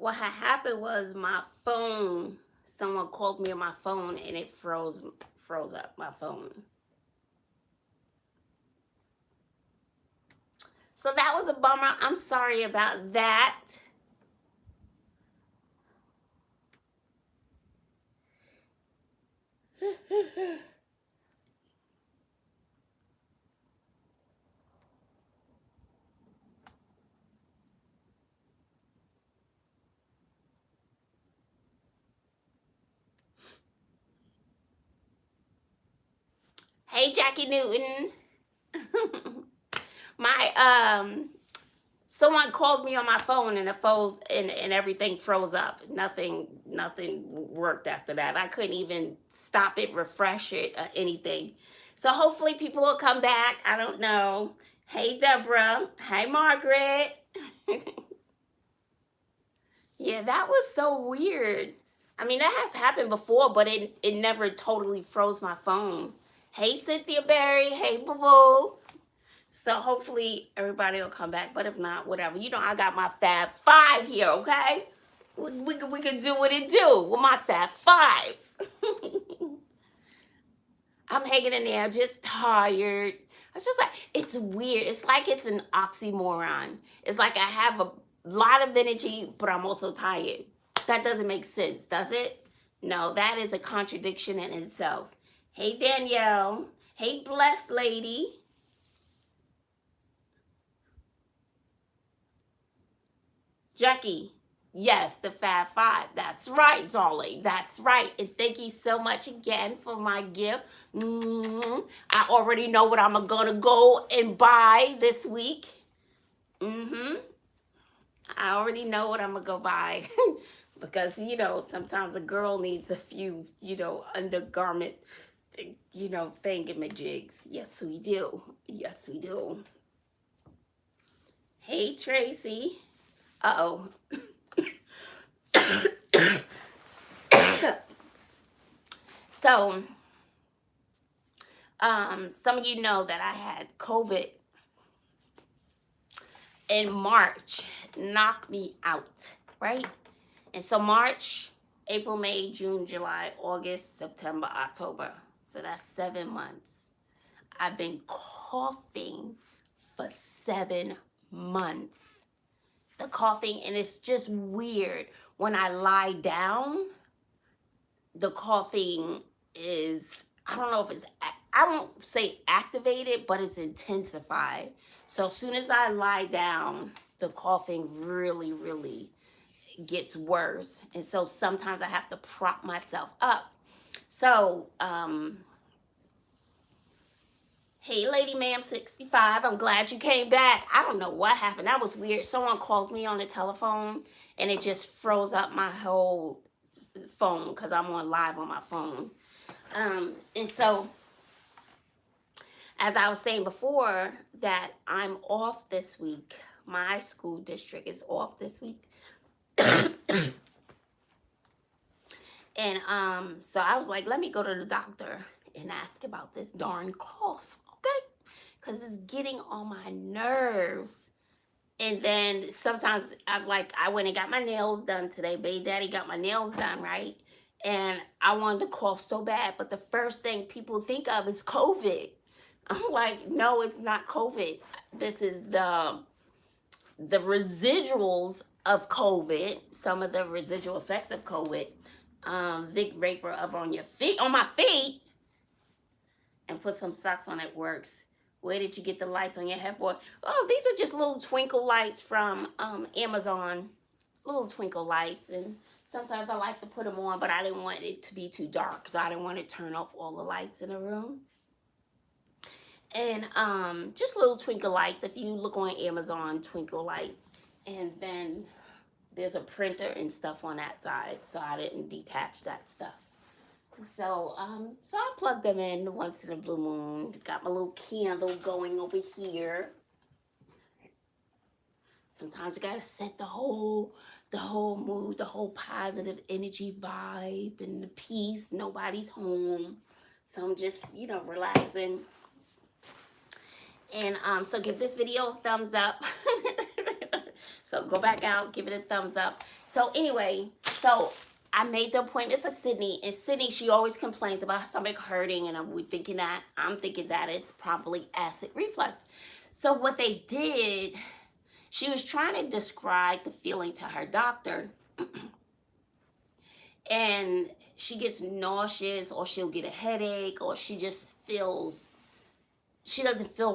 What had happened was my phone, someone called me on my phone and it froze up my phone. So that was a bummer. I'm sorry about that. Hey, Jackie Newton. My someone called me on my phone and the phones and everything froze up. Nothing worked after that. I couldn't even stop it, refresh it, or anything. So hopefully people will come back. I don't know. Hey, Deborah. Hey, Margaret. Yeah, that was so weird. I mean, that has happened before, but it never totally froze my phone. Hey, Cynthia Berry. Hey, Boo Boo. So hopefully everybody will come back. But if not, whatever. You know, I got my Fab Five here, okay? We can do what it do with my Fab Five. I'm hanging in there, just tired. It's just like, it's weird. It's like it's an oxymoron. It's like I have a lot of energy, but I'm also tired. That doesn't make sense, does it? No, that is a contradiction in itself. Hey, Danielle. Hey, blessed lady. Jackie. Yes, the Fab Five. That's right, darling. That's right. And thank you so much again for my gift. I already know what I'm going to go and buy this week. I already know what I'm going to go buy. Because, you know, sometimes a girl needs a few, you know, undergarment, you know, thingamajigs. Yes, we do. Yes, we do. Hey, Tracy. Uh-oh. So, some of you know that I had COVID in March, knocked me out, right? And so March, April, May, June, July, August, September, October. So that's 7 months. I've been coughing for 7 months. The coughing, and it's just weird. When I lie down, the coughing is, I don't know if it's, I won't say activated, but it's intensified. So as soon as I lie down, the coughing really gets worse. And so sometimes I have to prop myself up. So, hey, Lady Ma'am 65, I'm glad you came back. I don't know what happened. That was weird. Someone called me on the telephone and it just froze up my whole phone because I'm on live on my phone. And so, as I was saying before, that I'm off this week. My school district is off this week. And so I was like, let me go to the doctor and ask about this darn cough, okay? Because it's getting on my nerves. And then sometimes I went and got my nails done today. Baby Daddy got my nails done, right? And I wanted to cough so bad, but the first thing people think of is COVID. I'm like, no, it's not COVID. This is the residuals of COVID, some of the residual effects of COVID. Vic Vapor up on your feet, on my feet, and put some socks on. It works. Where did you get the lights on your headboard? Oh, these are just little twinkle lights from Amazon. Little twinkle lights, and sometimes I like to put them on, but I didn't want it to be too dark, so I didn't want to turn off all the lights in the room. And just little twinkle lights. If you look on Amazon, twinkle lights, and then there's a printer and stuff on that side, so I didn't detach that stuff. So I plugged them in once in a blue moon. Got my little candle going over here. Sometimes you gotta set the whole mood, the whole positive energy vibe and the peace. Nobody's home, so I'm just, you know, relaxing. And so give this video a thumbs up. So go back out, give it a thumbs up. So anyway, so I made the appointment for Sydney, and Sydney, she always complains about her stomach hurting, and I'm thinking that it's probably acid reflux. So what they did, she was trying to describe the feeling to her doctor, and she gets nauseous, or she'll get a headache, or she doesn't feel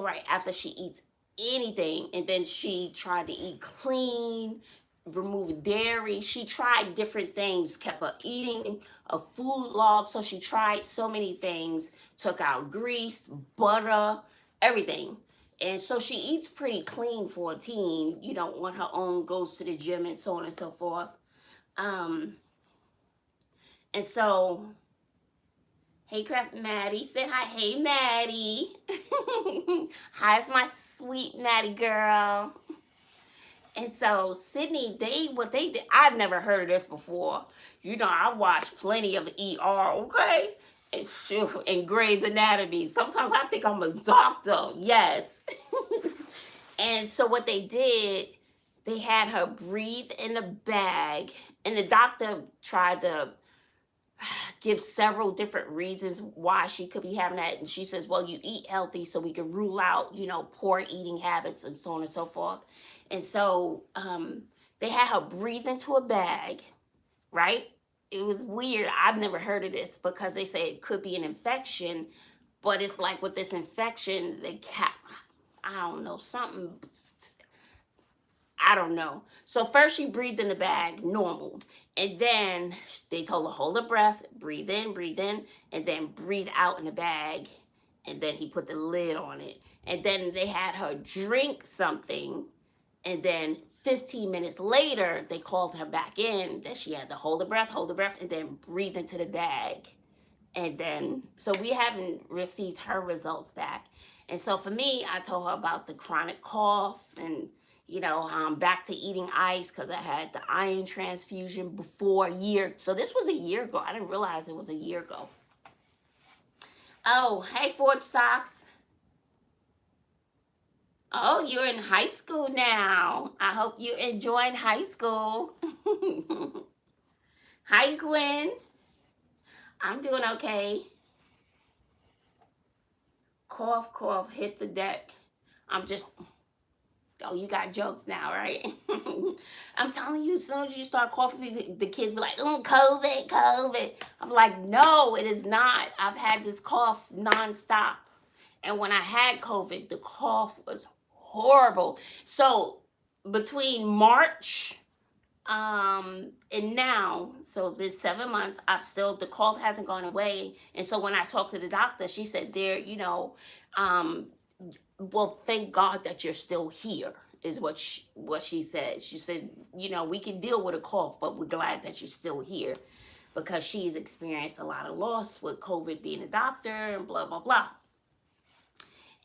right after she eats anything. And then she tried to eat clean, remove dairy. She tried different things, kept eating a food log. So she tried so many things, took out grease, butter, everything. And so she eats pretty clean for a teen, on her own, goes to the gym and so on and so forth. And so, hey, Craft Maddie said hi. Hey, Maddie. Hi's my sweet Maddie girl. And so Sydney, what they did, I've never heard of this before. I watch plenty of ER, okay? And Grey's Anatomy. Sometimes I think I'm a doctor. Yes. And so what they did, they had her breathe in a bag, and the doctor tried to give several different reasons why she could be having that. And she says, well, you eat healthy, so we can rule out, poor eating habits and so on and so forth. And so they had her breathe into a bag, right? It was weird. I've never heard of this, because they say it could be an infection, but it's like with this infection, I don't know, I don't know. So first she breathed in the bag, normal. And then they told her, hold her breath, breathe in, and then breathe out in the bag. And then he put the lid on it. And then they had her drink something. And then 15 minutes later, they called her back in, that she had to hold her breath, and then breathe into the bag. And then, so we haven't received her results back. And so for me, I told her about the chronic cough, and I'm back to eating ice because I had the iron transfusion before a year. So this was a year ago. I didn't realize it was a year ago. Oh, hey, Forge Socks. Oh, you're in high school now. I hope you're enjoying high school. Hi, Gwen. I'm doing okay. Cough, cough, hit the deck. Oh, you got jokes now, right? I'm telling you, as soon as you start coughing, the kids be like, oh, COVID, COVID. I'm like, no, it is not. I've had this cough nonstop. And when I had COVID, the cough was horrible. So between March and now, so it's been 7 months, the cough hasn't gone away. And so when I talked to the doctor, she said well, thank God that you're still here, is what she said. She said, we can deal with a cough, but we're glad that you're still here, because she's experienced a lot of loss with COVID, being a doctor and blah, blah, blah.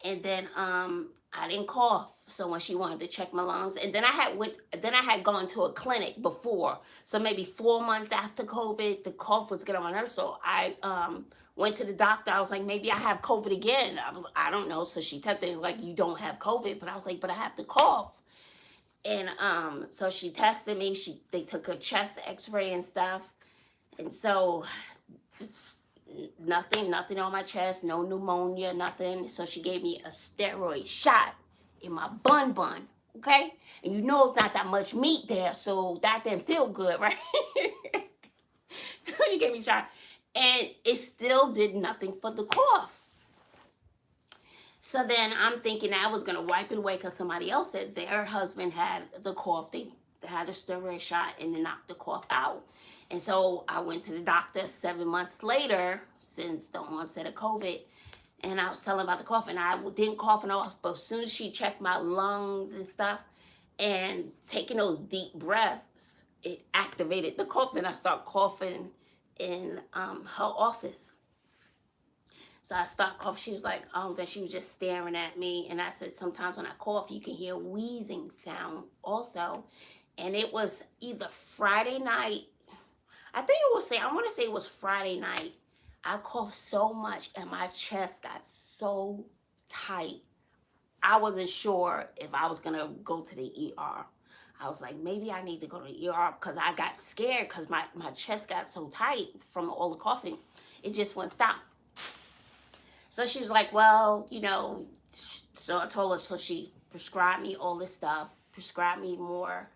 And then I didn't cough. So when she wanted to check my lungs, and then I had gone to a clinic before. So maybe 4 months after COVID, the cough was getting on my nerves. So I went to the doctor. I was like, maybe I have COVID again. I don't know. So she tested. It was like, you don't have COVID. But I was like, but I have the cough. And so she tested me. They took a chest X-ray and stuff. And so nothing on my chest, no pneumonia, nothing. So she gave me a steroid shot in my bun, okay? And it's not that much meat there, so that didn't feel good, right? So she gave me a shot, and it still did nothing for the cough. So then I'm thinking I was going to wipe it away, because somebody else said their husband had the cough. They had a steroid shot and they knocked the cough out. And so I went to the doctor 7 months later, since the onset of COVID, and I was telling about the cough, and I didn't cough and all, but as soon as she checked my lungs and stuff, and taking those deep breaths, it activated the cough. Then I start coughing in her office. So I stopped coughing. She was like, oh, then she was just staring at me. And I said, sometimes when I cough, you can hear wheezing sound also. And it was either Friday night. I want to say it was Friday night. I coughed so much and my chest got so tight. I wasn't sure if I was going to go to the ER. I was like, maybe I need to go to the ER because I got scared because my chest got so tight from all the coughing. It just wouldn't stop. So she was like, well, so I told her, so she prescribed me all this stuff, prescribed me more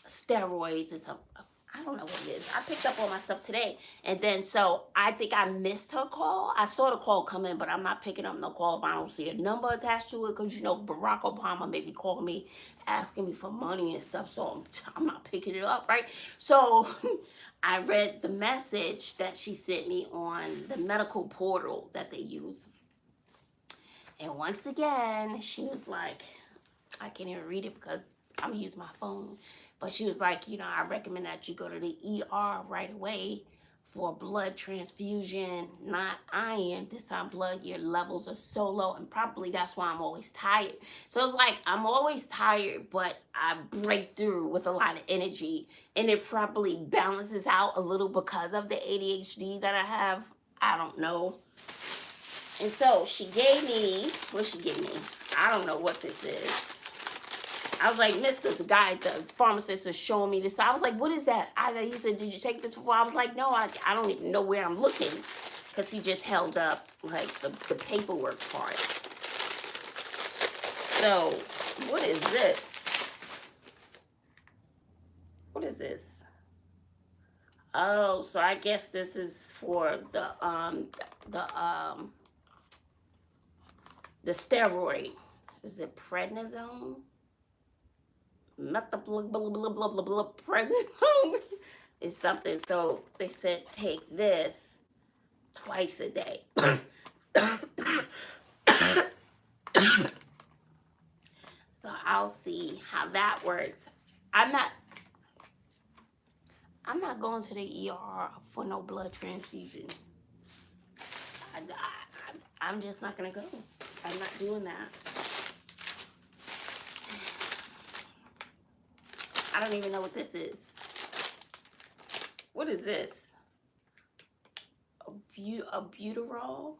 steroids and stuff. I don't know what it is. I picked up all my stuff today. And then, so I think I missed her call. I saw the call come in, but I'm not picking up no call if I don't see a number attached to it. Because, Barack Obama maybe called me asking me for money and stuff. So I'm not picking it up, right? So I read the message that she sent me on the medical portal that they use. And once again, she was like, I can't even read it because I'm going to use my phone. But she was like, I recommend that you go to the ER right away for blood transfusion, not iron. This time blood, your levels are so low. And probably that's why I'm always tired. So it's like, I'm always tired, but I break through with a lot of energy. And it probably balances out a little because of the ADHD that I have. I don't know. And so she gave me, what she gave me? I don't know what this is. I was like, Mr. The guy, the pharmacist was showing me this. I was like, what is that? He said, did you take this before? I was like, no, I don't even know where I'm looking. Because he just held up, like, the paperwork part. So, what is this? What is this? Oh, so I guess this is for the steroid. Is it prednisone? Prednisone is something. So they said take this twice a day. So I'll see how that works. I'm not going to the ER for no blood transfusion. I'm just not gonna go. I'm not doing that. I don't even know what this is. What is this? A butyrol?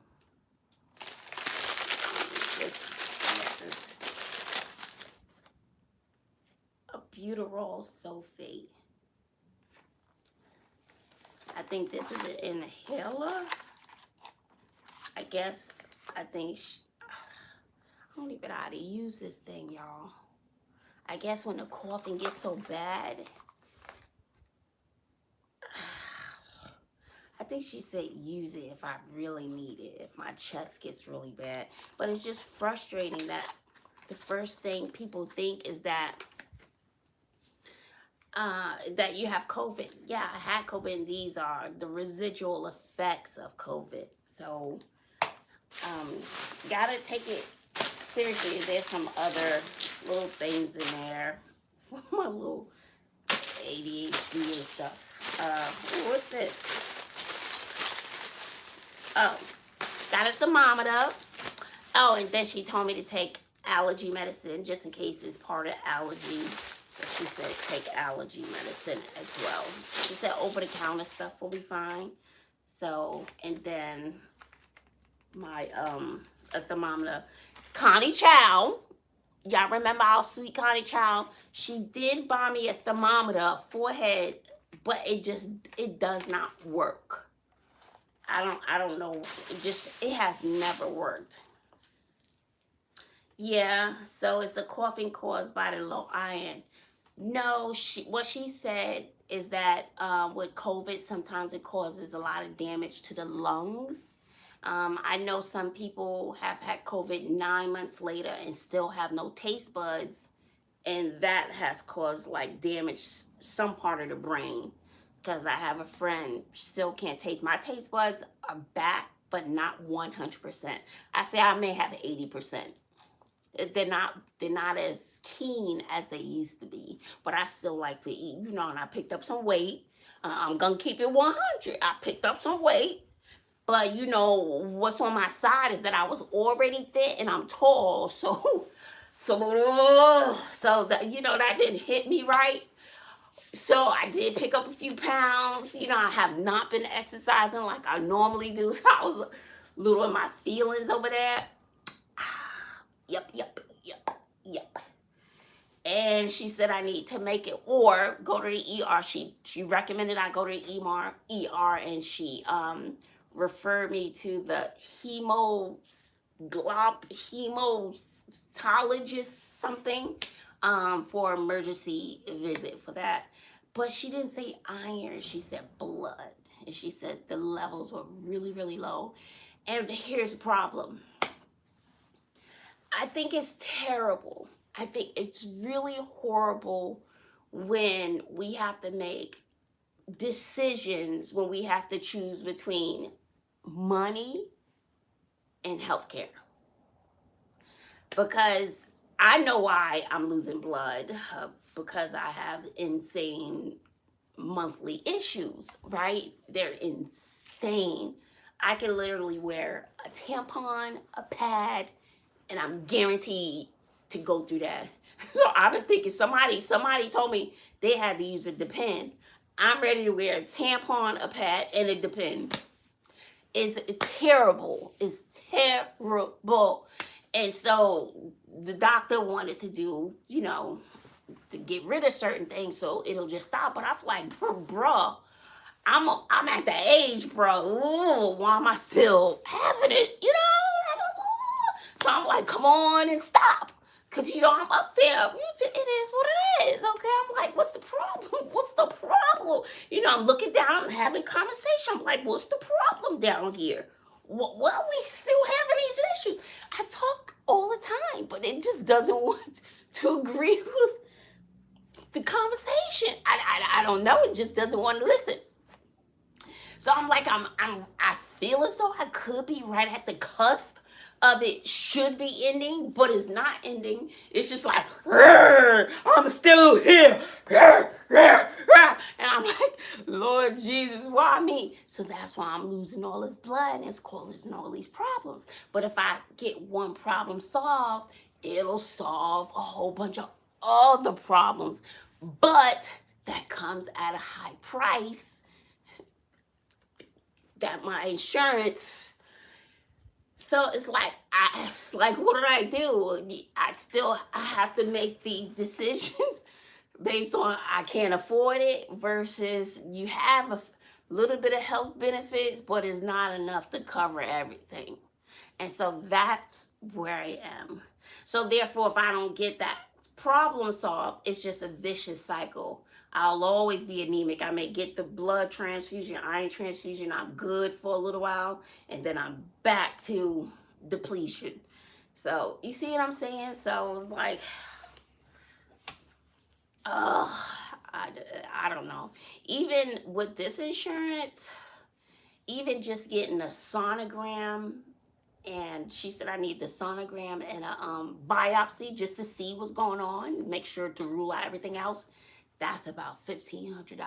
A butyrol sulfate. I think this is an inhaler. I don't even know how to use this thing, y'all. I guess when the coughing gets so bad, I think she said use it if I really need it, if my chest gets really bad. But it's just frustrating that the first thing people think is that you have COVID. Yeah, I had COVID, and these are the residual effects of COVID. So, gotta take it seriously. There's some other little things in there for my little ADHD and stuff. What's this? Oh, got a thermometer. Oh, and then she told me to take allergy medicine just in case it's part of allergy. So she said take allergy medicine as well. She said over-the-counter stuff will be fine. So, and then my a thermometer. Connie Chow, y'all remember our sweet Connie Chow? She did buy me a thermometer, forehead, but it does not work. I don't know. It has never worked. Yeah, so it's the coughing caused by the low iron. No, what she said is that with COVID, sometimes it causes a lot of damage to the lungs. I know some people have had COVID 9 months later and still have no taste buds, and that has caused like damage some part of the brain. Because I have a friend, still can't taste. My taste buds are back, but not 100%. I say I may have 80%. They're not as keen as they used to be, but I still like to eat, and I picked up some weight. I'm gonna keep it 100. I picked up some weight. But what's on my side is that I was already thin and I'm tall, so that that didn't hit me right. So I did pick up a few pounds. I have not been exercising like I normally do, so I was a little in my feelings over there. Yep. And she said I need to make it or go to the ER. She recommended I go to the ER, and she referred me to the hematologist something for emergency visit for that. But she didn't say iron. She said blood, and she said the levels were really, really low. And here's the problem. I think it's terrible. I think it's really horrible when we have to make decisions, when we have to choose between money and healthcare. Because I know why I'm losing blood, because I have insane monthly issues, right? They're insane. I can literally wear a tampon, a pad, and I'm guaranteed to go through that. So I've been thinking somebody told me they had to use a Depend. I'm ready to wear a tampon, a pad, and a Depend. It's terrible. It's terrible. And so the doctor wanted to do, to get rid of certain things so it'll just stop. But I feel like, bruh, I'm at the age, bro. Ooh, why am I still having it? So I'm like, come on and stop. Because, I'm up there. It is what it is. Okay. I'm like, what's the problem? What's the problem? I'm looking down and having conversation. I'm like, what's the problem down here? What are we still having these issues? I talk all the time, but it just doesn't want to agree with the conversation. I don't know. It just doesn't want to listen. So I'm like, I feel as though I could be right at the cusp of it should be ending, but it's not ending. It's just like, I'm still here. And I'm like, Lord Jesus, why me? So that's why I'm losing all this blood and it's causing all these problems. But if I get one problem solved, it'll solve a whole bunch of other problems. But that comes at a high price that my insurance. So it's like, what did I do? I have to make these decisions based on I can't afford it versus you have a little bit of health benefits, but it's not enough to cover everything. And so that's where I am. So therefore, if I don't get that problem solved, it's just a vicious cycle. I'll always be anemic. I may get the blood transfusion, iron transfusion. I'm good for a little while, and then I'm back to depletion. So you see what I'm saying? So it's like, I don't know. Even with this insurance, even just getting a sonogram, and she said I need the sonogram and a biopsy just to see what's going on, make sure to rule out everything else. That's about $1,500.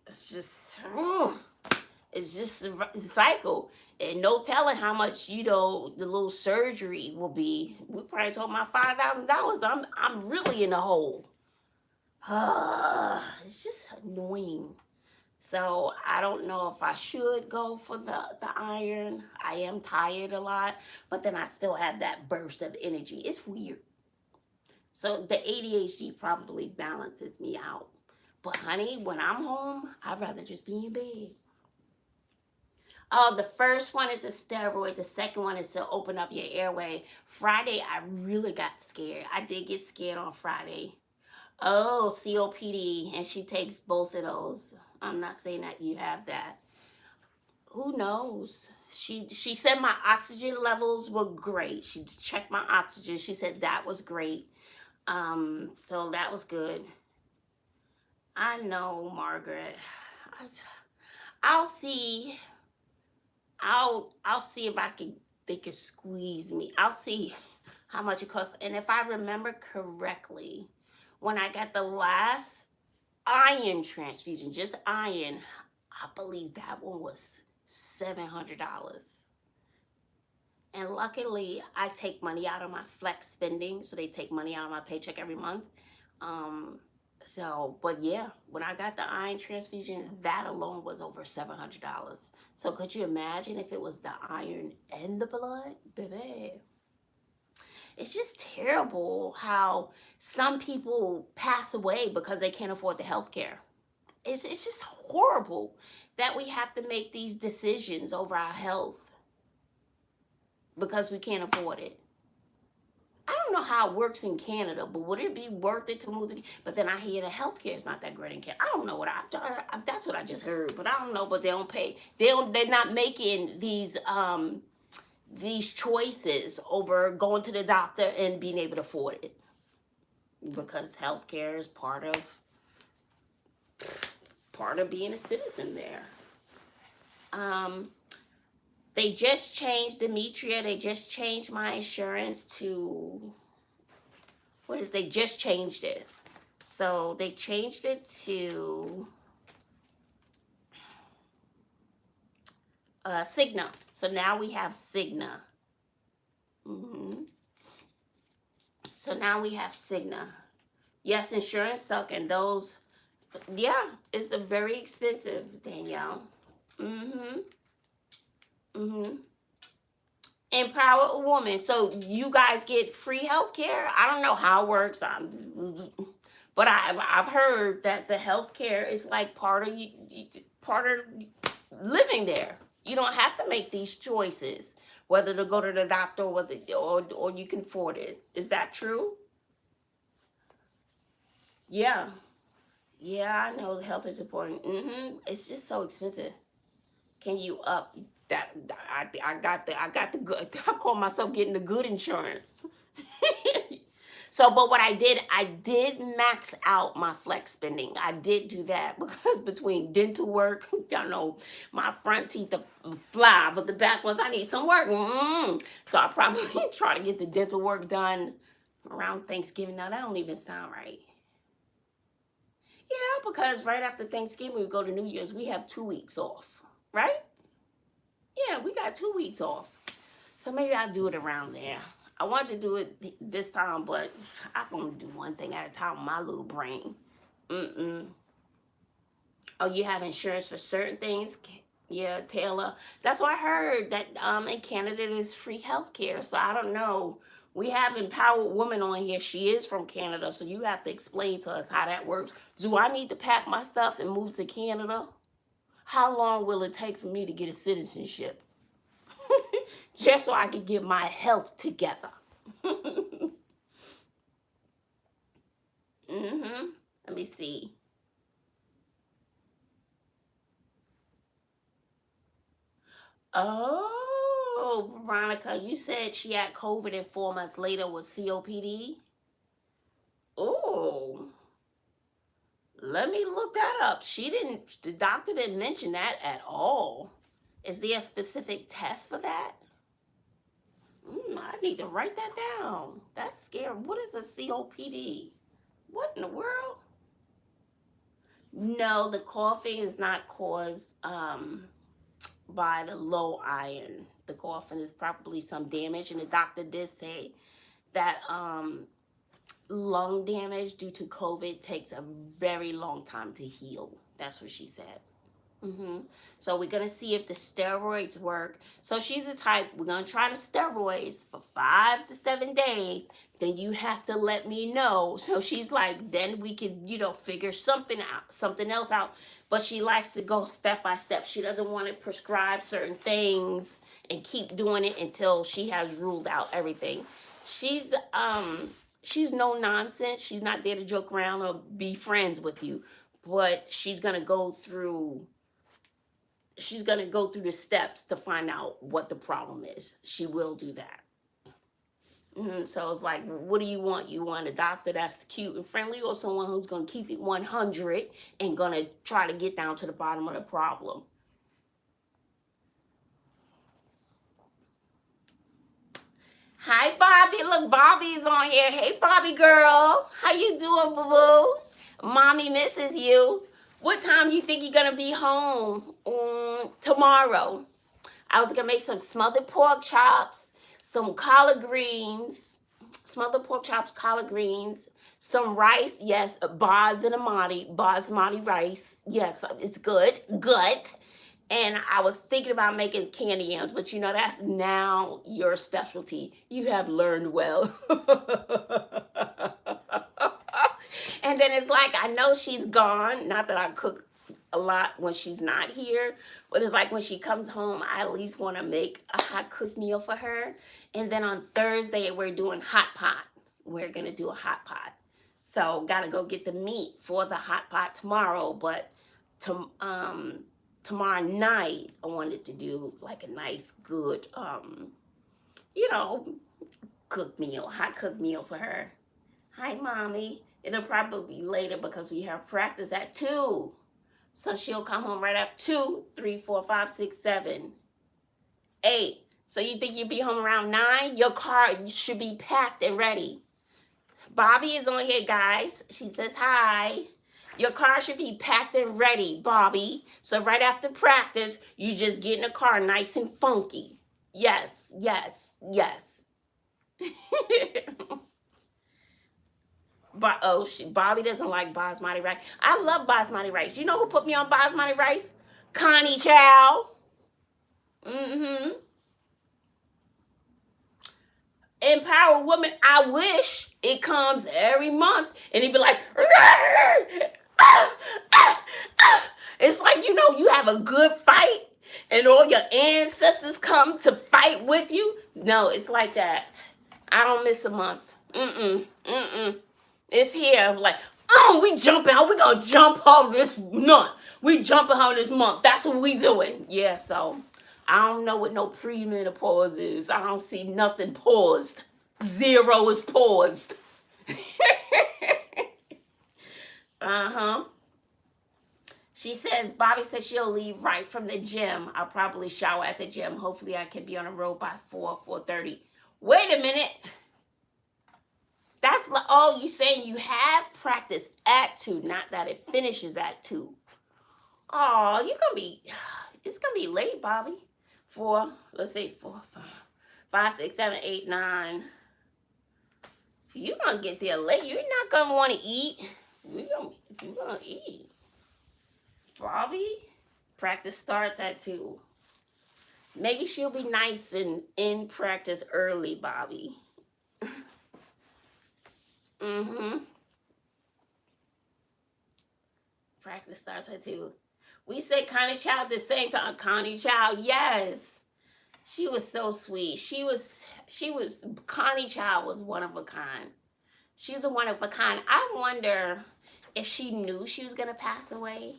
It's just a cycle, and no telling how much the little surgery will be. We probably told my $5,000. I'm really in the hole. It's just annoying. So I don't know if I should go for the iron. I am tired a lot, but then I still have that burst of energy. It's weird. So the ADHD probably balances me out. But honey, when I'm home, I'd rather just be in bed. Oh, the first one is a steroid. The second one is to open up your airway. Friday, I really got scared. I did get scared on Friday. Oh, COPD, and she takes both of those. I'm not saying that you have that. Who knows? She said my oxygen levels were great. She checked my oxygen. She said that was great. So that was good. I know, Margaret. I'll see. I'll see if they can squeeze me. I'll see how much it costs. And if I remember correctly, when I got the last iron transfusion, just iron, I believe that one was $700. And luckily, I take money out of my flex spending, so they take money out of my paycheck every month. But yeah, when I got the iron transfusion, that alone was over $700. So could you imagine if it was the iron and the blood? Baby. It's just terrible how some people pass away because they can't afford the health care. It's just horrible that we have to make these decisions over our health because we can't afford it. I don't know how it works in Canada, but would it be worth it to move to? But then I hear the healthcare is not that great in Canada. I don't know what that's what I just heard, but I don't know. But they don't pay. They're not making these choices over going to the doctor and being able to afford it because healthcare is part of being a citizen there. They just changed, Demetria, they just changed my insurance to, they just changed it. So they changed it to Cigna. So now we have Cigna. So now we have Cigna. Yes, insurance suck, and those, yeah, it's very expensive, Danielle. Empower a woman. So you guys get free health care. I don't know how it works. But I've heard that the health care is like part of living there. You don't have to make these choices whether to go to the doctor or you can afford it. Is that true? Yeah. Yeah, I know health is important. It's just so expensive. Can you up that? I got the good. I call myself getting the good insurance. So, but what I did max out my flex spending. I did do that because between dental work, y'all know my front teeth are fly, but the back ones I need some work. So I probably try to get the dental work done around Thanksgiving. Now that don't even sound right. Yeah, because right after Thanksgiving we go to New Year's. We have 2 weeks off, right? Yeah, we got 2 weeks off. So maybe I'll do it around there. I wanted to do it this time, but I'm going to do one thing at a time. My little brain. Oh, you have insurance for certain things? Yeah, Taylor. That's what I heard, that in Canada there's free health care. So I don't know. We have Empowered Woman on here. She is from Canada, so you have to explain to us how that works. Do I need to pack my stuff and move to Canada? How long will it take for me to get a citizenship? Just so I can get my health together. Let me see. Oh, Veronica, you said she had COVID and 4 months later was COPD? Oh, let me look that up. The doctor didn't mention that at all. Is there a specific test for that? I need to write that down. That's scary. What is a COPD? What in the world? No, the coughing is not caused by the low iron. The coughing is probably some damage, and the doctor did say that lung damage due to COVID takes a very long time to heal. That's what she said. So we're going to see if the steroids work. So she's the type, we're going to try the steroids for 5 to 7 days. Then you have to let me know. So she's like, then we could, figure something else out. But she likes to go step by step. She doesn't want to prescribe certain things and keep doing it until she has ruled out everything. She's no nonsense. She's not there to joke around or be friends with you. But she's going to go through the steps to find out what the problem is. She will do that. So it's like, what do you want? You want a doctor that's cute and friendly, or someone who's going to keep it 100 and going to try to get down to the bottom of the problem? Hi, Bobby. Look, Bobby's on here. Hey, Bobby girl. How you doing, boo-boo? Mommy misses you. What time you think you're going to be home tomorrow? I was going to make some smothered pork chops, some collard greens, collard greens, some rice, yes, basmati rice. Yes, it's good. And I was thinking about making candy yams, but you know, that's now your specialty. You have learned well. And then it's like, I know she's gone. Not that I cook a lot when she's not here, but it's like when she comes home, I at least want to make a hot cooked meal for her. And then on Thursday, we're doing hot pot. We're going to do a hot pot. So, got to go get the meat for the hot pot tomorrow. But to, tomorrow night, I wanted to do like a nice, good, you know, cooked meal, hot cooked meal for her. Hi, mommy. It'll probably be later because we have practice at 2. So she'll come home right after 2, 3, 4, 5, 6, 7, 8. So you think you'll be home around 9? Your car should be packed and ready. Bobby is on here, guys. She says hi. Your car should be packed and ready, Bobby. So right after practice, you just get in the car nice and funky. Yes, yes, yes. But Bobby doesn't like basmati rice. I love basmati rice. You know who put me on basmati rice? Connie Chow. Mm-hmm. Empower Woman. I wish it comes every month and it'd be like, it's like, you know, you have a good fight and all your ancestors come to fight with you. No, it's like that. I don't miss a month. It's here. Like, oh, we jumping out. We gonna jump out this month. We jumping out this month. That's what we doing. Yeah, so I don't know what no premenopause is. I don't see nothing paused. 0 is paused. Uh-huh. She says, Bobby says she'll leave right from the gym. I'll probably shower at the gym. Hopefully I can be on the road by 4:30. Wait a minute. That's all you saying. You have practice at 2, not that it finishes at 2. Oh, it's gonna be late, Bobby. 4, let's say 4, 5, 6, 7, 8, 9. You're gonna get there late. You're not gonna want to eat. You're gonna eat. Bobby, practice starts at 2. Maybe she'll be nice and in practice early, Bobby. Mm-hmm. Practice starts at 2. We said Connie Chow at the same time. Connie Chow, yes. She was so sweet. Connie Chow was one of a kind. She's a one of a kind. I wonder if she knew she was going to pass away.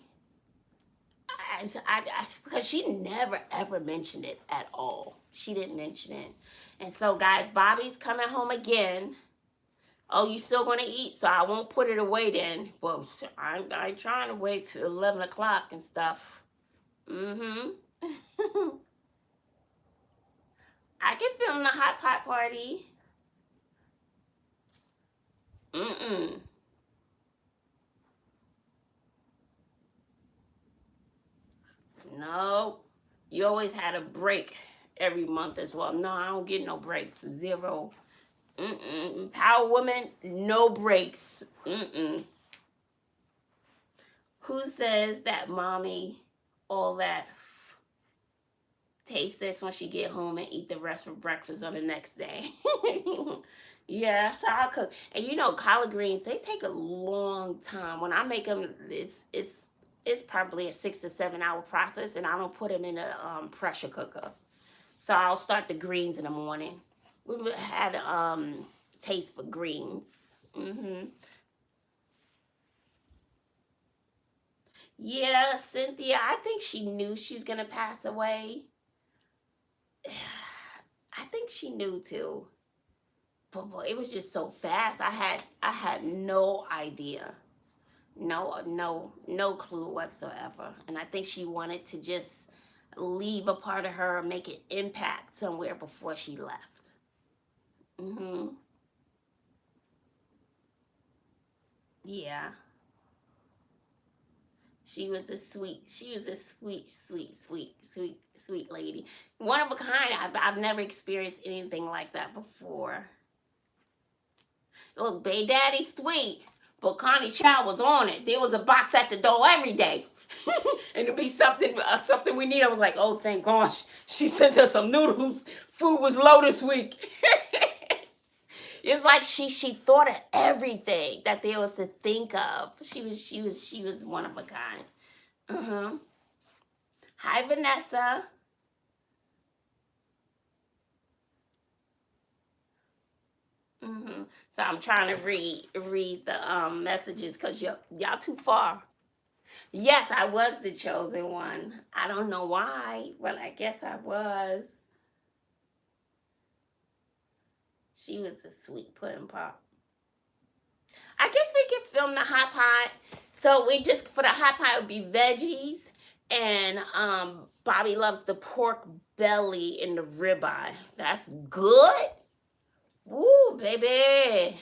Because she never, ever mentioned it at all. She didn't mention it. And so, guys, Bobby's coming home again. Oh, you still going to eat, so I won't put it away then. But I'm trying to wait till 11 o'clock and stuff. Mm-hmm. I can film the hot pot party. Mm-mm. No. You always had a break every month as well. No, I don't get no breaks. 0. Power Woman, no breaks. Who says that mommy all that taste this when she get home and eat the rest for breakfast on the next day? Yeah, so I'll cook. And you know, collard greens, they take a long time. When I make them, it's probably a 6 to 7 hour process, and I don't put them in a pressure cooker. So I'll start the greens in the morning. We had taste for greens. Yeah, Cynthia, I think she knew she was gonna pass away. I think she knew too. But boy, it was just so fast. I had no idea. No clue whatsoever. And I think she wanted to just leave a part of her, make an impact somewhere before she left. Yeah. She was a sweet lady. One of a kind. I've never experienced anything like that before. Look, Bay Daddy sweet, but Connie Chow was on it. There was a box at the door every day. And it'd be something we need. I was like, oh, thank gosh, she sent us some noodles. Food was low this week. It's like she thought of everything that there was to think of. She was one of a kind. Hi, Vanessa. So I'm trying to read the messages because y'all too far. Yes, I was the chosen one. I don't know why, but I guess I was. She was a sweet pudding pop. I guess we could film the hot pot. So we just, for the hot pot, it would be veggies. And Bobby loves the pork belly and the ribeye. That's good. Woo, baby.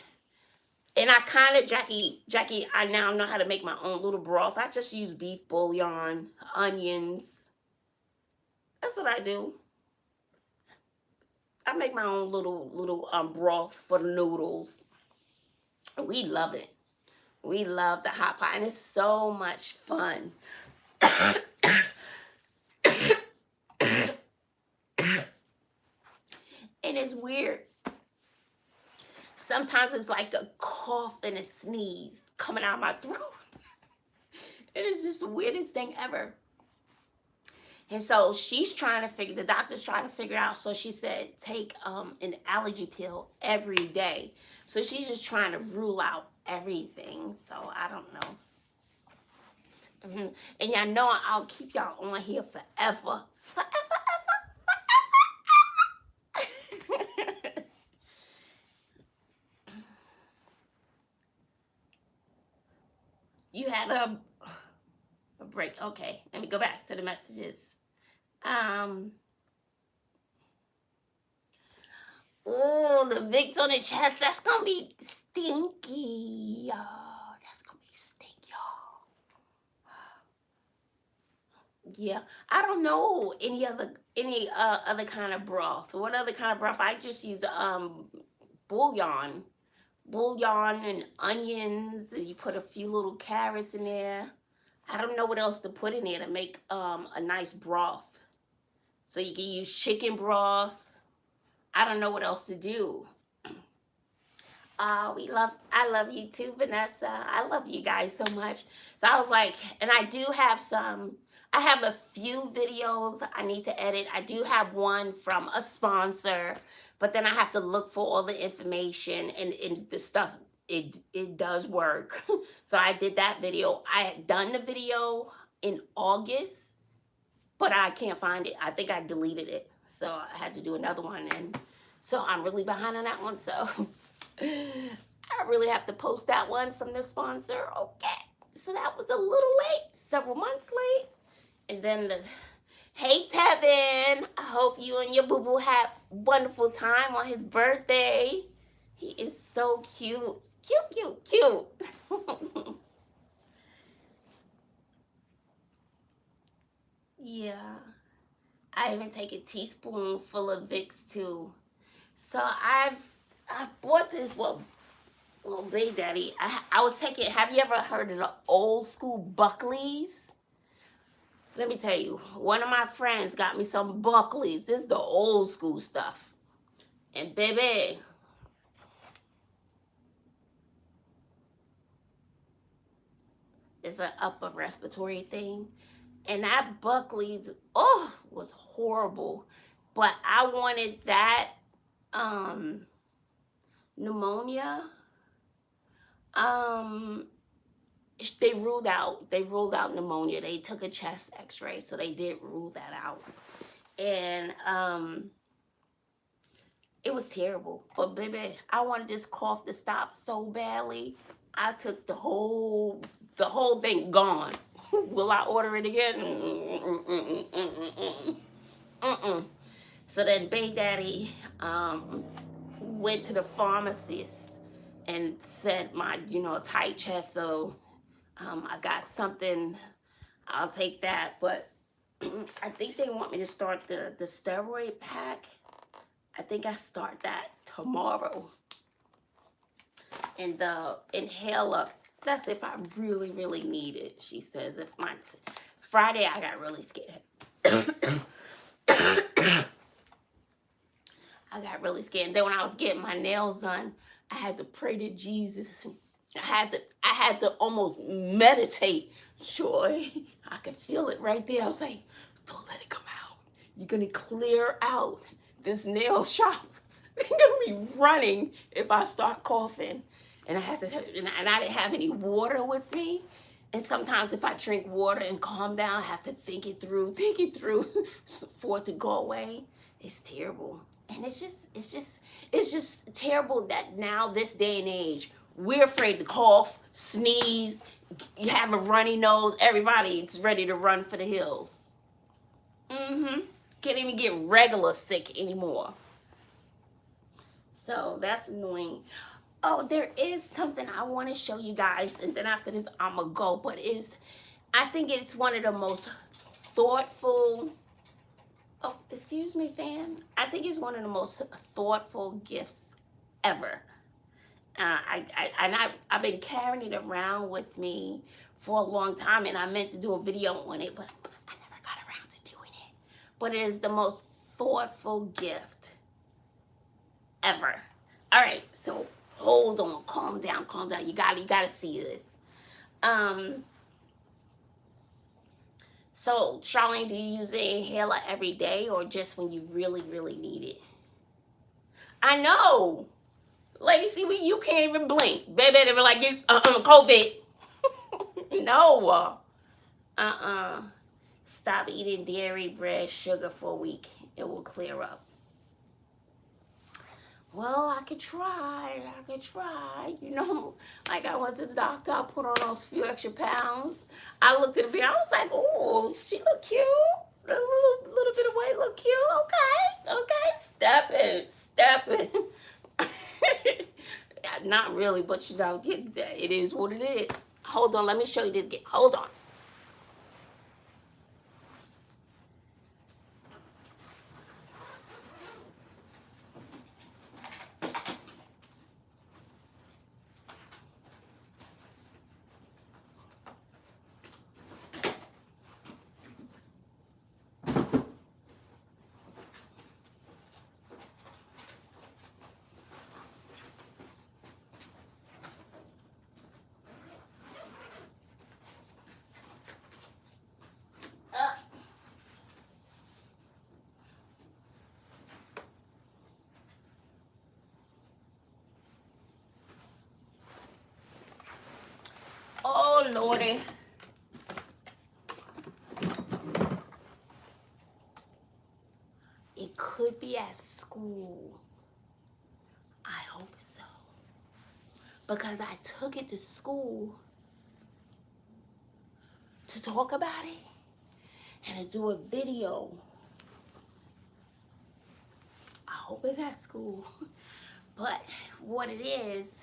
And I kind of, Jackie, I now know how to make my own little broth. I just use beef bouillon, onions. That's what I do. I make my own little broth for the noodles. We love it. We love the hot pot, and it's so much fun. And it's weird. Sometimes it's like a cough and a sneeze coming out of my throat. It is just the weirdest thing ever. And so the doctor's trying to figure out. So she said, take an allergy pill every day. So she's just trying to rule out everything. So I don't know. And y'all know I'll keep y'all on here forever. You had a break. Okay, let me go back to the messages. Oh, the Vicks on the chest, that's gonna be stinky, y'all. That's gonna be stinky, y'all. Yeah, I don't know any other kind of broth. What other kind of broth? I just use bouillon and onions, and you put a few little carrots in there. I don't know what else to put in there to make a nice broth. So you can use chicken broth. I don't know what else to do. I love you too, Vanessa. I love you guys so much. So I was like, and I have a few videos I need to edit. I do have one from a sponsor, but then I have to look for all the information and the stuff. It does work. So I did that video. I had done the video in August, but I can't find it. I think I deleted it. So I had to do another one. And so I'm really behind on that one. So I really have to post that one from the sponsor. Okay. So that was a little late, several months late. And then hey, Tevin. I hope you and your boo-boo had a wonderful time on his birthday. He is so cute. Cute. Yeah. I even take a teaspoonful of Vicks too. So I bought this, well, Big Daddy. I was taking, have you ever heard of the old school Buckleys? Let me tell you, one of my friends got me some Buckleys. This is the old school stuff. And baby, it's an upper respiratory thing. And that Buckley's, was horrible. But I wanted that pneumonia. They ruled out pneumonia. They took a chest x-ray, so they did rule that out. And it was terrible. But baby, I wanted this cough to stop so badly. I took the whole thing gone. Will I order it again? So then Big Daddy went to the pharmacist and said my, tight chest, so I got something, I'll take that. But I think they want me to start the steroid pack. I think I start that tomorrow. And the inhaler That's if I really, really need it. She says if my Friday I got really scared. I got really scared. And then when I was getting my nails done, I had to pray to Jesus. I had to almost meditate. Joy, I could feel it right there. I was like, don't let it come out. You're gonna clear out this nail shop. They're gonna be running if I start coughing. And I had to, and I didn't have any water with me. And sometimes if I drink water and calm down, I have to think it through for it to go away. It's terrible. And it's just terrible that now, this day and age, we're afraid to cough, sneeze, you have a runny nose. Everybody's ready to run for the hills. Can't even get regular sick anymore. So that's annoying. Oh, there is something I want to show you guys, and then after this I'm gonna go. But I think it's one of the most thoughtful. Oh, excuse me, fam. I think it's one of the most thoughtful gifts ever. I've been carrying it around with me for a long time, and I meant to do a video on it, but I never got around to doing it. But it is the most thoughtful gift ever. All right, so hold on, calm down. You gotta see this. So Charlene, do you use the inhaler every day or just when you really, really need it? I know. Lady, see, you can't even blink. Baby, they were like, you, COVID. No. Stop eating dairy, bread, sugar for a week. It will clear up. Well, I could try. You know, like I went to the doctor, I put on those few extra pounds. I looked at the mirror, I was like, oh, she look cute. A little bit of weight look cute. Okay. Step it. Not really, but you know, it is what it is. Hold on, let me show you this gift. Hold on. Oh, Lordy. It could be at school. I hope so. Because I took it to school to talk about it and to do a video. I hope it's at school. But what it is,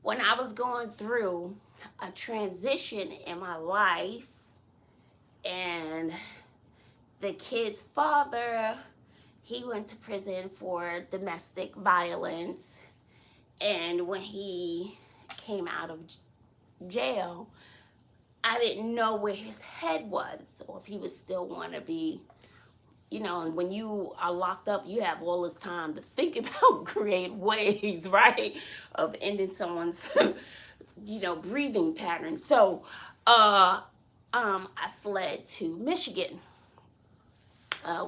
when I was going through a transition in my life, and the kid's father, he went to prison for domestic violence, and when he came out of jail, I didn't know where his head was, or if he would still want to be, you know, and when you are locked up, you have all this time to think about creative ways, right, of ending someone's, you know, breathing pattern. So, I fled to Michigan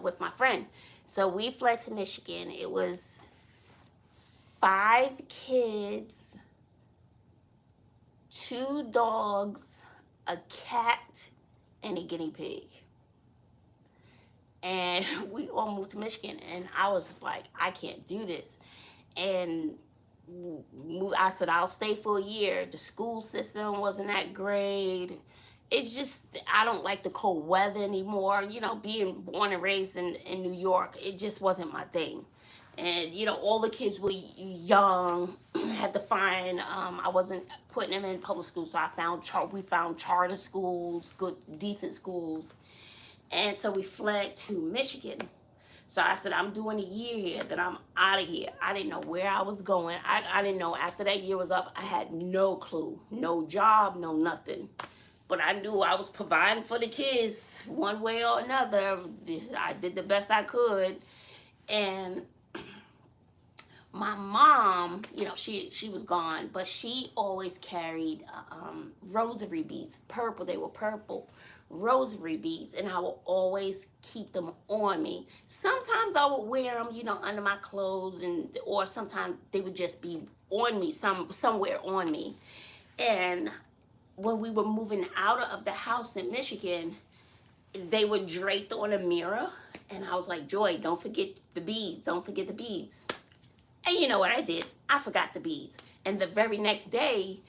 with my friend. So we fled to Michigan. It was 5 kids, 2 dogs, a cat, and a guinea pig. And we all moved to Michigan, and I was just like, I can't do this. And I said, I'll stay for a year. The school system wasn't that great. It just, I don't like the cold weather anymore. You know, being born and raised in New York, it just wasn't my thing. And, you know, all the kids were young, had to find, I wasn't putting them in public school, so we found charter schools, good, decent schools. And so we fled to Michigan. So I said, I'm doing a year here, then I'm out of here. I didn't know where I was going. I didn't know after that year was up. I had no clue, no job, no nothing. But I knew I was providing for the kids one way or another. I did the best I could. And my mom, you know, she was gone, but she always carried rosary beads, purple. They were purple rosary beads, and I will always keep them on me. Sometimes I would wear them, you know, under my clothes, and or sometimes they would just be on me, somewhere on me. And when we were moving out of the house in Michigan, they were draped on a mirror, and I was like, Joy, don't forget the beads. Don't forget the beads. And you know what I did? I forgot the beads. And the very next day,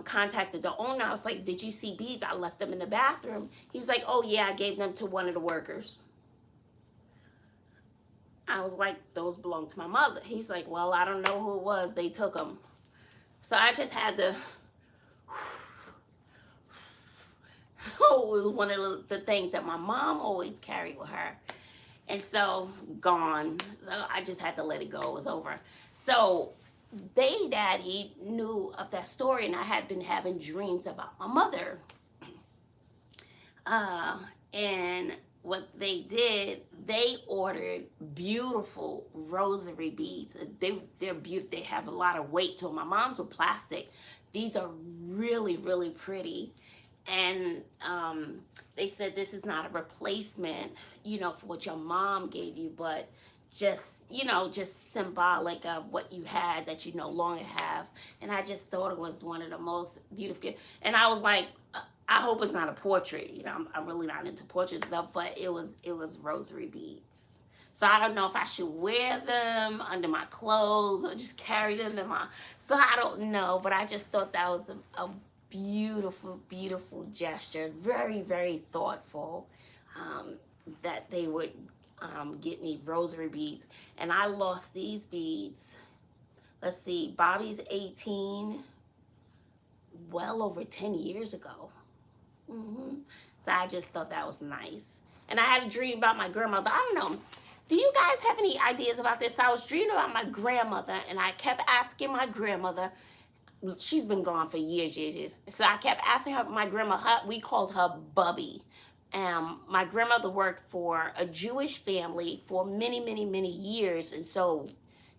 contacted the owner. I was like, did you see beads? I left them in the bathroom. He was like, oh yeah, I gave them to one of the workers. I was like, those belong to my mother. He's like, well, I don't know who it was. They took them. So I just had to, oh, it was one of the things that my mom always carried with her. And so, gone. So I just had to let it go. It was over. So, Baby Daddy knew of that story, and I had been having dreams about my mother. And what they did, they ordered beautiful rosary beads. They're beautiful. They have a lot of weight to them. My mom's were plastic. These are really, really pretty. And they said this is not a replacement, you know, for what your mom gave you, but just, you know, just symbolic of what you had that you no longer have. And I just thought it was one of the most beautiful. And I was like, I hope it's not a portrait. You know, I'm really not into portrait stuff, but it was rosary beads. So I don't know if I should wear them under my clothes or just carry them in my, so I don't know, but I just thought that was a beautiful, beautiful gesture. Very, very thoughtful, that they would get me rosary beads. And I lost these beads. Let's see, Bobby's 18, well over 10 years ago. So I just thought that was nice. And I had a dream about my grandmother. I don't know. Do you guys have any ideas about this? I was dreaming about my grandmother, and I kept asking my grandmother. She's been gone for years. So I kept asking her, my grandma, we called her Bubby. My grandmother worked for a Jewish family for many years. And so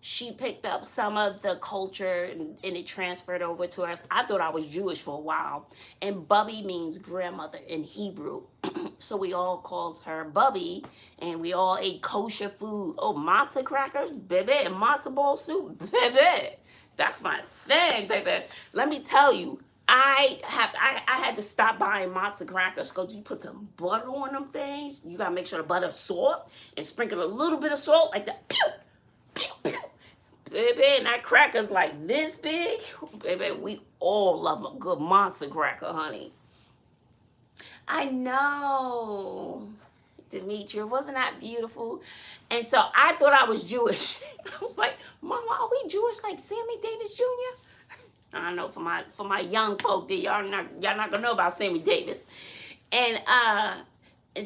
she picked up some of the culture and it transferred over to us. I thought I was Jewish for a while. And Bubby means grandmother in Hebrew. So we all called her Bubby, and we all ate kosher food. Oh, matzah crackers, baby, and matzo ball soup, baby. That's my thing, baby. Let me tell you, I had to stop buying matzo crackers because you put some butter on them things. You gotta make sure the butter's soft and sprinkle a little bit of salt like that. Pew, pew, pew. Baby, and that cracker's like this big. Baby, we all love a good matzo cracker, honey. I know. Demetria, wasn't that beautiful? And so I thought I was Jewish. I was like, Mama, are we Jewish like Sammy Davis Jr.? I don't know, for my young folk, that y'all not gonna know about Sammy Davis. And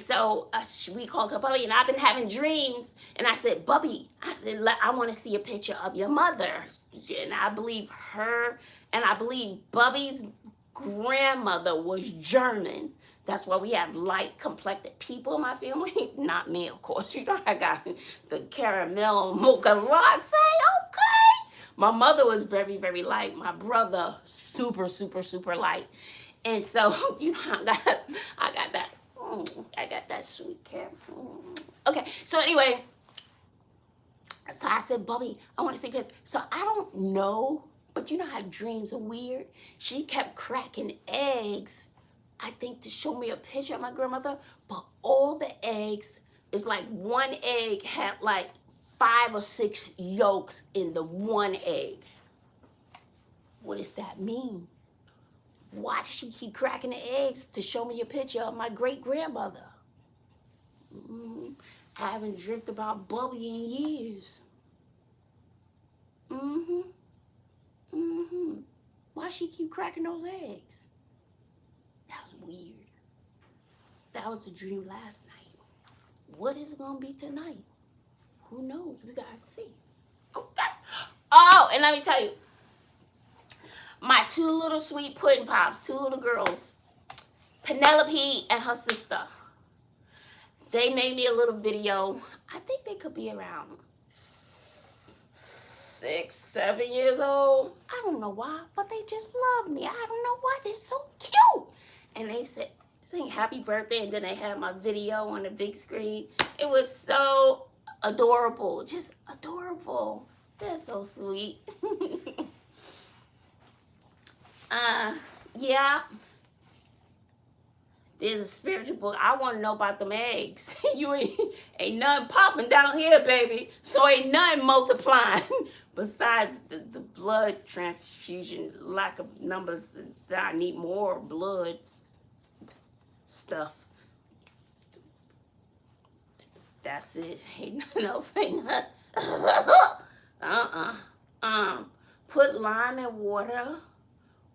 so we called her Bubby, and I've been having dreams. And I said, Bubby, I said, I want to see a picture of your mother. And I believe her, and I believe Bubby's grandmother was German. That's why we have light complected people in my family. Not me, of course. You know, I got the caramel mocha latte. Okay. My mother was very, very light. My brother, super light. And so, you know, I got that sweet caramel. Okay. So anyway, so I said, Bubby, I want to see pictures. So I don't know, but you know how dreams are weird. She kept cracking eggs, I think, to show me a picture of my grandmother, but all the eggs, is like one egg had like 5 or 6 yolks in the one egg. What does that mean? Why does she keep cracking the eggs to show me a picture of my great-grandmother? I haven't dreamt about Bubby in years. Why she keep cracking those eggs? That was weird. That was a dream last night. What is it gonna be tonight? Who knows? We gotta see. Okay. Oh, and let me tell you, my two little sweet pudding pops, two little girls, Penelope and her sister, they made me a little video. I think they could be around 6, 7 years old. I don't know why, but they just love me. I don't know why. They're so cute. And they said, sing happy birthday, and then they had my video on the big screen. It was so adorable, just adorable. They're so sweet. Yeah. There's a spiritual book. I want to know about them eggs. You ain't nothing popping down here, baby. So ain't nothing multiplying besides the blood transfusion, lack of numbers. That I need more blood stuff. That's it. Ain't nothing else. Ain't nothing. Put lime in water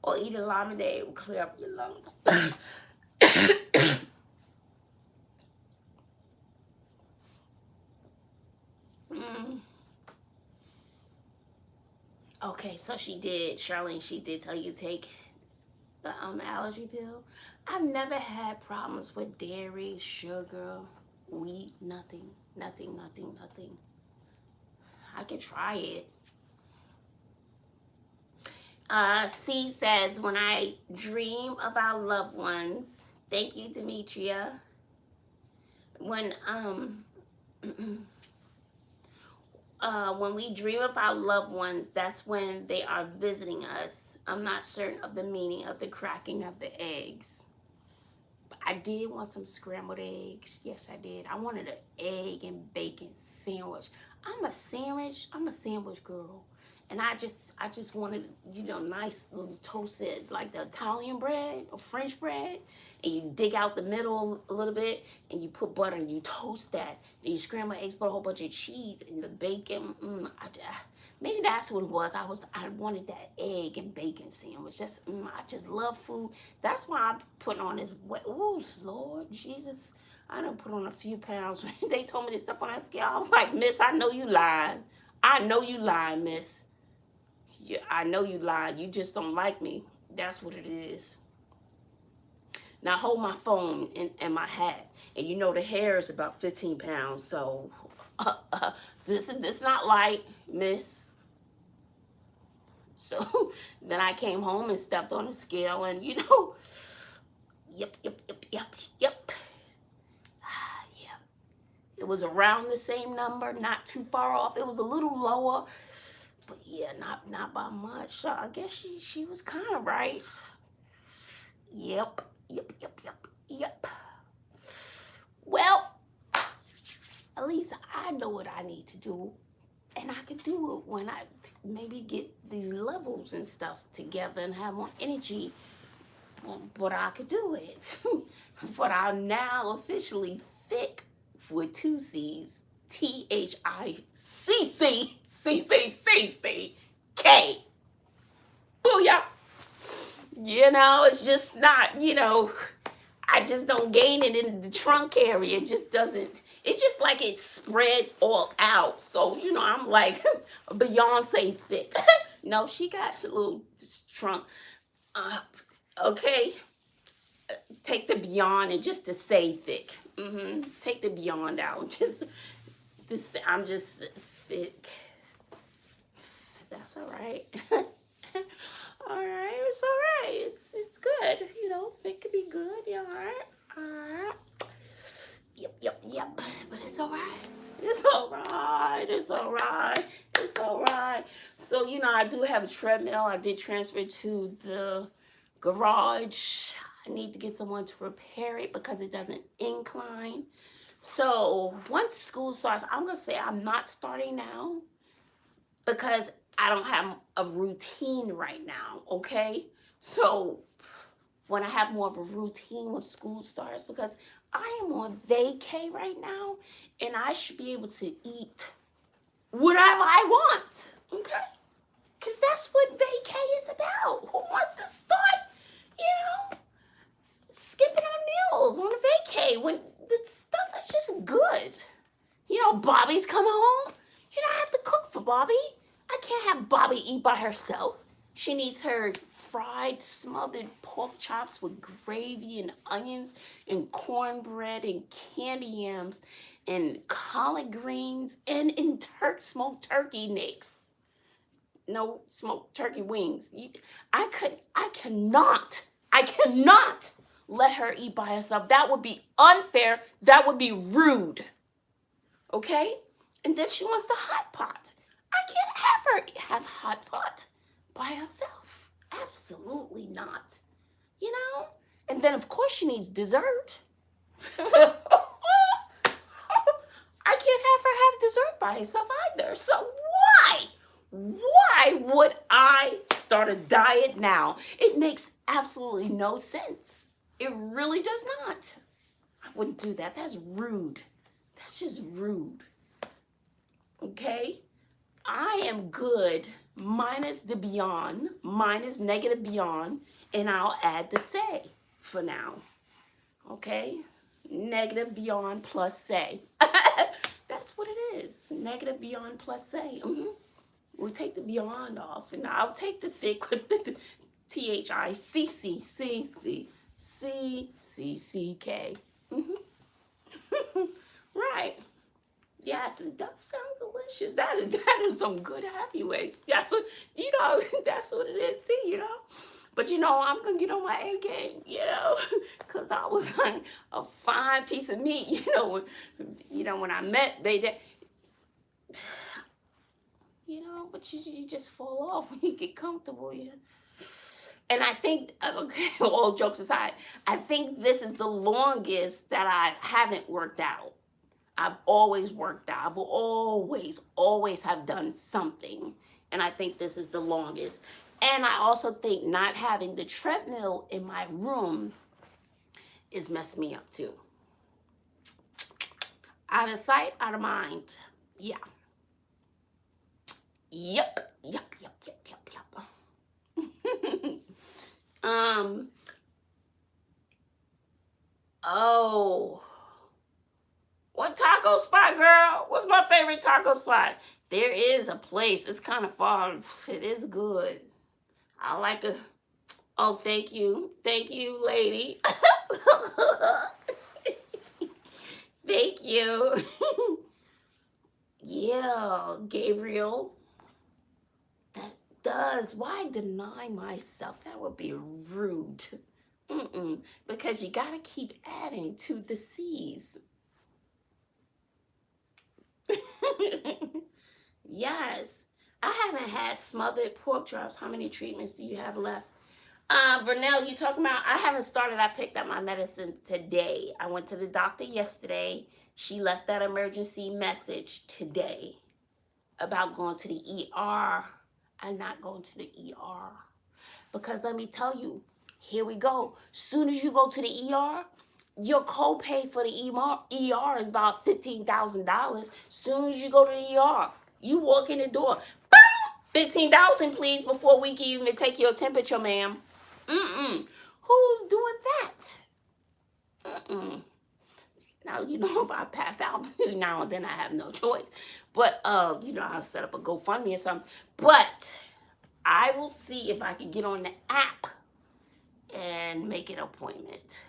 or eat a lime a day. It will clear up your lungs. Okay, so Charlene, she did tell you to take the allergy pill. I've never had problems with dairy, sugar, wheat, nothing. I can try it. C says, when I dream of our loved ones, thank you, Demetria. When we dream of our loved ones, that's when they are visiting us. I'm not certain of the meaning of the cracking of the eggs. But I did want some scrambled eggs. Yes, I did. I wanted an egg and bacon sandwich. I'm a sandwich girl. And I just wanted, nice little toasted, like the Italian bread or French bread. And you dig out the middle a little bit and you put butter and you toast that. And you scramble eggs, put a whole bunch of cheese and the bacon. Maybe that's what it was. I wanted that egg and bacon sandwich. I just love food. That's why I'm putting on this weight. Oh, Lord Jesus. I done put on a few pounds. They told me to step on that scale. I was like, Miss, I know you lying. I know you lying, Miss. Yeah, I know you lied. You just don't like me. That's what it is. Now hold my phone and my hat. And you know the hair is about 15 pounds. So this not light, Miss. So then I came home and stepped on the scale and yep. It was around the same number, not too far off. It was a little lower. But yeah, not by much. So I guess she was kind of right. Yep. Well, at least I know what I need to do. And I can do it when I maybe get these levels and stuff together and have more energy. But I could do it. But I'm now officially thick with 2 C's. THICCCCCK. Booyah. It's just not, I just don't gain it in the trunk area. It just doesn't, it's just like it spreads all out. So, I'm like Beyonce thick. No, she got a little trunk. Okay. Take the beyond and just to say thick. Take the beyond out. I'm just thick. That's all right. All right, it's all right. It's good. Thick could be good. Yeah, all right. Yep. But it's all right. It's all right. So, I do have a treadmill. I did transfer it to the garage. I need to get someone to repair it because it doesn't incline. So once school starts, I'm going to say I'm not starting now because I don't have a routine right now, okay? So when I have more of a routine when school starts, because I am on vacay right now and I should be able to eat whatever I want, okay? Because that's what vacay is about. Who wants to start, skipping on meals on a vacay when the stuff is just good? Bobby's coming home. eat by herself. She needs her fried smothered pork chops with gravy and onions and cornbread and candy yams and collard greens and smoked turkey necks. No smoked turkey wings. I cannot let her eat by herself. That would be unfair. That would be rude. Okay? And then she wants the hot pot. I can't have her have hot pot by herself. Absolutely not. You know? And then of course she needs dessert. I can't have her have dessert by herself either. So why would I start a diet now? It makes absolutely no sense. It really does not. I wouldn't do that. That's rude. That's just rude. Okay? I am good minus the beyond, minus negative beyond, and I'll add the say for now. Okay? Negative beyond plus say. That's what it is. Negative beyond plus say. We'll take the beyond off, and I'll take the thick with the THICC. Right. Yes, it does sound delicious. That is some good heavyweight. That's what, that's what it is too, But I'm gonna get on my A game, because I was on a fine piece of meat, when I met they but you just fall off when you get comfortable, And I think, okay, all jokes aside, I think this is the longest that I haven't worked out. I've always worked out. I've always have done something. And I think this is the longest. And I also think not having the treadmill in my room is messed me up too. Out of sight, out of mind. Yeah. Yep. Oh. What taco spot, girl? What's my favorite taco spot? There is a place. It's kind of far. It is good. I like a... Oh, thank you. Thank you, lady. Thank you. Yeah, Gabriel. That does. Why deny myself? That would be rude. Because you got to keep adding to the C's. Yes. I haven't had smothered pork chops. How many treatments do you have left? Vernell, you talking about? I haven't started. I picked up my medicine today. I went to the doctor yesterday. She left that emergency message today about going to the ER. I'm not going to the ER. Because let me tell you, here we go. Soon as you go to the ER, your copay for the ER is about $15,000. Soon as you go to the ER, you walk in the door, boom, $15,000 please before we can even take your temperature, ma'am. Who's doing that? Now, if I pass out now and then, I have no choice. But, I'll set up a GoFundMe or something. But I will see if I can get on the app and make an appointment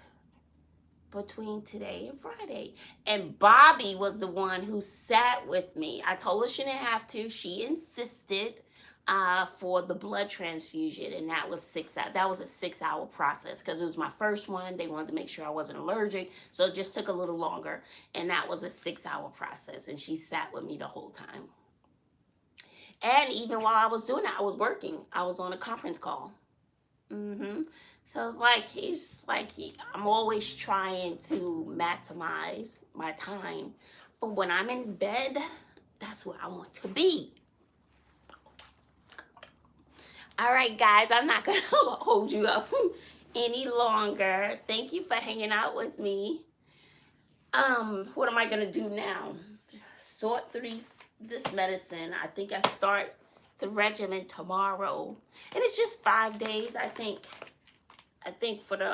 between today and Friday. And Bobby was the one who sat with me. I told her she didn't have to. She insisted for the blood transfusion, and that was 6 hours. That was a 6-hour process because it was my first one. They wanted to make sure I wasn't allergic, so it just took a little longer, and that was a 6-hour process, and she sat with me the whole time. And even while I was doing that, I was working. I was on a conference call. So it's I'm always trying to maximize my time, but when I'm in bed, that's where I want to be. All right, guys, I'm not going to hold you up any longer. Thank you for hanging out with me. What am I going to do now? Sort through this medicine. I think I start the regimen tomorrow. And it's just 5 days, I think for the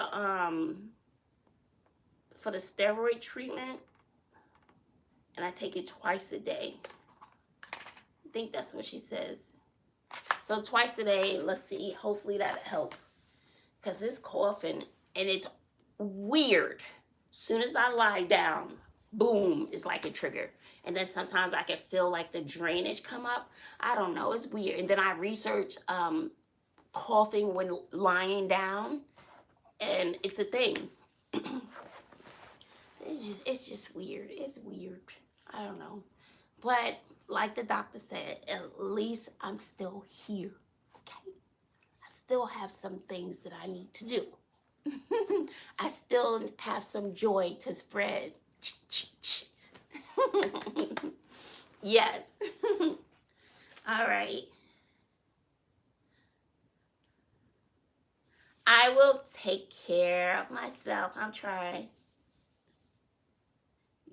steroid treatment. And I take it twice a day. I think that's what she says. So twice a day. Let's see. Hopefully that'll help. Because this coughing, and it's weird. Soon as I lie down, boom, it's like a trigger. And then sometimes I can feel like the drainage come up. I don't know. It's weird. And then I research coughing when lying down, and it's a thing. It's just weird. It's weird. I don't know. But like the doctor said, at least I'm still here. Okay? I still have some things that I need to do. I still have some joy to spread. Yes. All right. I will take care of myself. I'm trying.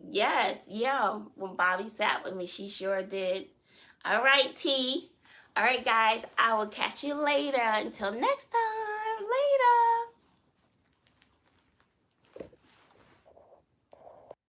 Yes, yeah. When Bobby sat with me, she sure did. All right, T. All right, guys. I will catch you later. Until next time. Later.